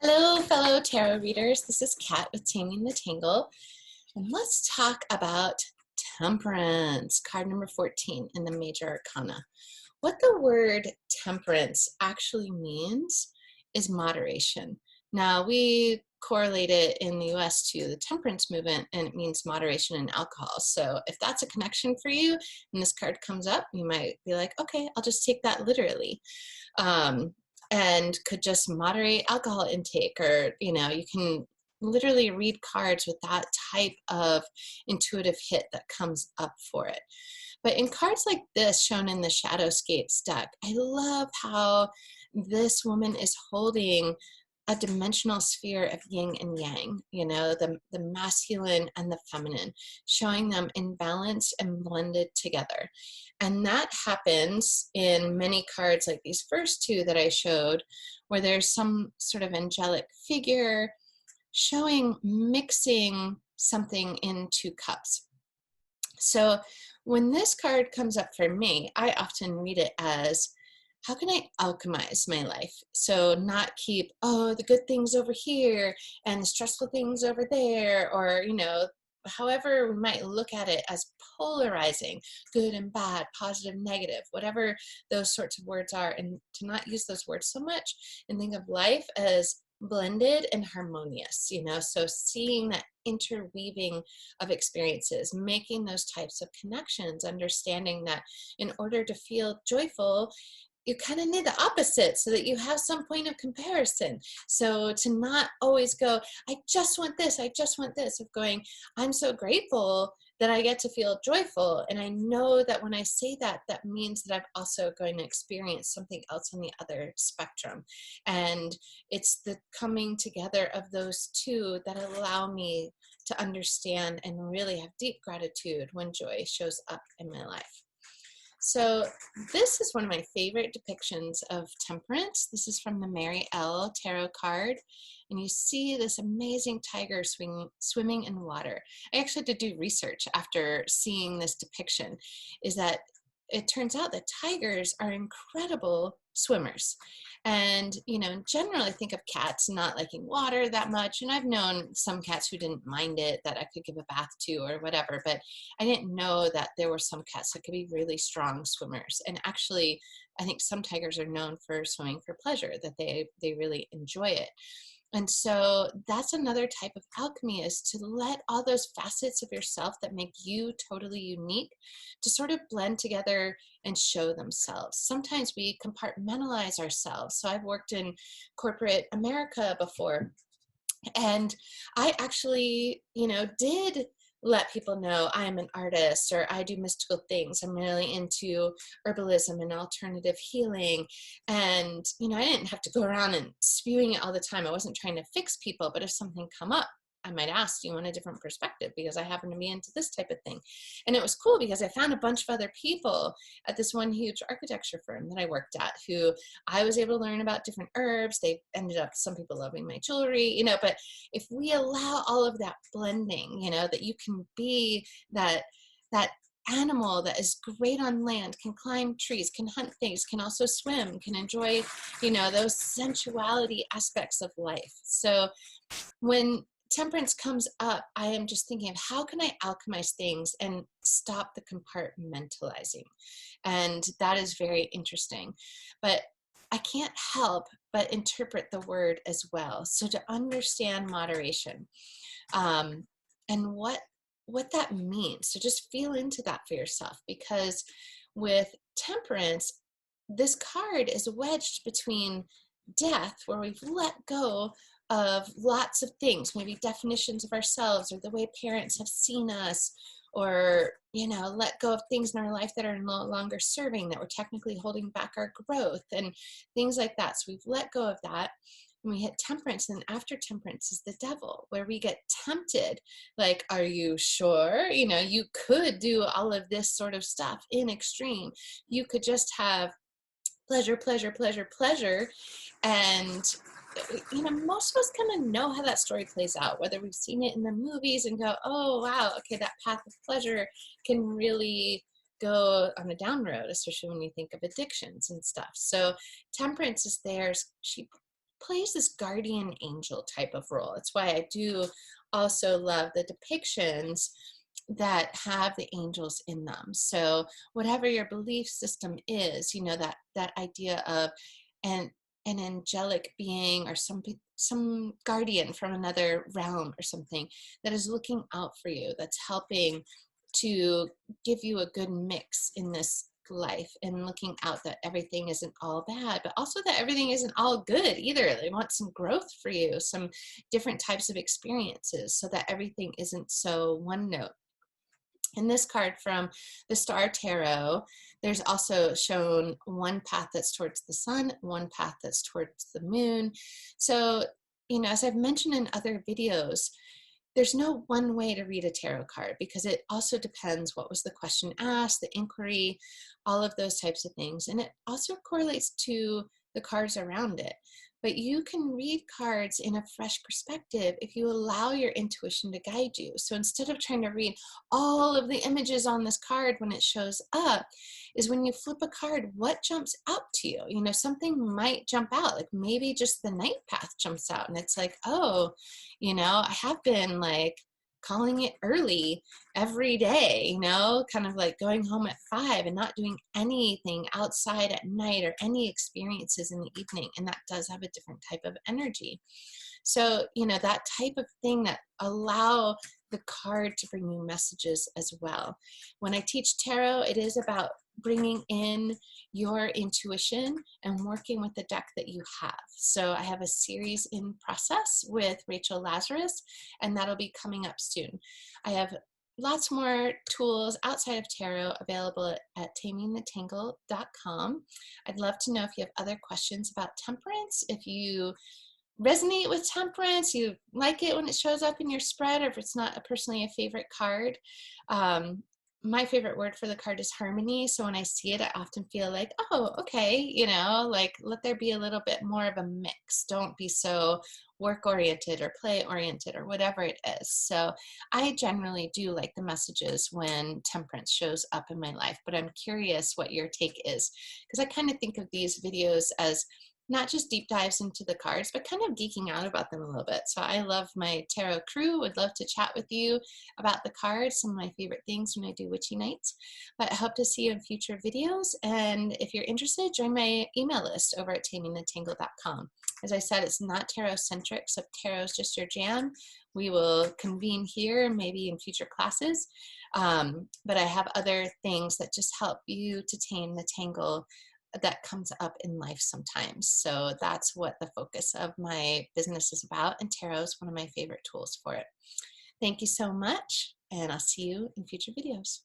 Hello, fellow tarot readers. This is Kat with Taming the Tangle, and let's talk about temperance, card number 14 in the Major Arcana. What the word temperance actually means is moderation. Now, we correlate it in the US to the temperance movement, and it means moderation in alcohol. So if that's a connection for you and this card comes up, you might be like, okay, I'll just take that literally. Um, and could just moderate alcohol intake, or you can literally read cards with that type of intuitive hit that comes up for it. But in cards like this shown in the Shadowscapes deck, I love how this woman is holding a dimensional sphere of yin and yang, the masculine and the feminine, showing them in balance and blended together. And that happens in many cards like these first two that I showed, where there's some sort of angelic figure showing mixing something in two cups. So when this card comes up for me, I often read it as, how can I alchemize my life? So not keep, oh, the good things over here and the stressful things over there, or, however we might look at it as polarizing, good and bad, positive, negative, whatever those sorts of words are, and to not use those words so much and think of life as blended and harmonious, so seeing that interweaving of experiences, making those types of connections, understanding that in order to feel joyful, you kind of need the opposite so that you have some point of comparison. So to not always go, I just want this, of going, I'm so grateful that I get to feel joyful. And I know that when I say that, that means that I'm also going to experience something else on the other spectrum. And it's the coming together of those two that allow me to understand and really have deep gratitude when joy shows up in my life. So this is one of my favorite depictions of temperance. This is from the Marielle tarot card. And you see this amazing tiger swimming in water. I actually had to do research after seeing this depiction, is that it turns out that tigers are incredible swimmers. And, in general, I think of cats not liking water that much. And I've known some cats who didn't mind it, that I could give a bath to or whatever. But I didn't know that there were some cats that could be really strong swimmers. And actually, I think some tigers are known for swimming for pleasure, that they really enjoy it. And so that's another type of alchemy, is to let all those facets of yourself that make you totally unique to sort of blend together and show themselves. Sometimes we compartmentalize ourselves. So I've worked in corporate America before, and I actually, did let people know I'm an artist or I do mystical things. I'm really into herbalism and alternative healing. And, I didn't have to go around and spewing it all the time. I wasn't trying to fix people, but if something come up, I might ask, do you want a different perspective? Because I happen to be into this type of thing. And it was cool because I found a bunch of other people at this one huge architecture firm that I worked at, who I was able to learn about different herbs. They ended up, some people loving my jewelry, but if we allow all of that blending, that you can be that animal that is great on land, can climb trees, can hunt things, can also swim, can enjoy, those sensuality aspects of life. So when temperance comes up, I am just thinking of, how can I alchemize things and stop the compartmentalizing? And that is very interesting. But I can't help but interpret the word as well. So to understand moderation, and what that means. So just feel into that for yourself, because with temperance, this card is wedged between death, where we've let go of lots of things, maybe definitions of ourselves or the way parents have seen us, or let go of things in our life that are no longer serving, that we're technically holding back our growth and things like that. So we've let go of that. And we hit temperance, and after temperance is the devil, where we get tempted, like, are you sure? You could do all of this sort of stuff in extreme. You could just have pleasure, pleasure, pleasure, pleasure. And most of us kind of know how that story plays out, whether we've seen it in the movies and go, oh wow, okay, that path of pleasure can really go on a down road, especially when you think of addictions and stuff. So temperance is there. She plays this guardian angel type of role. That's why I do also love the depictions that have the angels in them. So whatever your belief system is, you know, that idea of an angelic being or some guardian from another realm or something that is looking out for you, that's helping to give you a good mix in this life, and looking out that everything isn't all bad, but also that everything isn't all good either. They want some growth for you, some different types of experiences, so that everything isn't so one note. In this card from the Star Tarot, there's also shown one path that's towards the sun, one path that's towards the moon. So, you know, as I've mentioned in other videos, there's no one way to read a tarot card, because it also depends what was the question asked, the inquiry, all of those types of things. And it also correlates to the cards around it. But you can read cards in a fresh perspective if you allow your intuition to guide you. So instead of trying to read all of the images on this card when it shows up, is when you flip a card, what jumps out to you? You know, something might jump out, like maybe just the night path jumps out, and it's like, oh, you know, I have been like calling it early every day, you know, kind of like going home at 5 and not doing anything outside at night or any experiences in the evening. And that does have a different type of energy. So, you know, that type of thing that allow the card to bring you messages as well. When I teach tarot, it is about bringing in your intuition and working with the deck that you have. So I have a series in process with Rachel Lazarus, and that'll be coming up soon. I have lots more tools outside of tarot available at tamingthetangle.com. I'd love to know if you have other questions about temperance, if you resonate with temperance, you like it when it shows up in your spread, or if it's not personally a favorite card. My favorite word for the card is harmony. So when I see it, I often feel like, oh, okay, you know, like let there be a little bit more of a mix. Don't be so work-oriented or play-oriented or whatever it is. So I generally do like the messages when temperance shows up in my life, but I'm curious what your take is, because I kind of think of these videos as not just deep dives into the cards, but kind of geeking out about them a little bit. So I love my tarot crew, would love to chat with you about the cards, some of my favorite things when I do witchy nights. But I hope to see you in future videos. And if you're interested, join my email list over at tamingthetangle.com. As I said, it's not tarot centric, so if tarot is just your jam, we will convene here, maybe in future classes. But I have other things that just help you to tame the tangle that comes up in life sometimes. So that's what the focus of my business is about, and tarot is one of my favorite tools for it. Thank you so much, and I'll see you in future videos.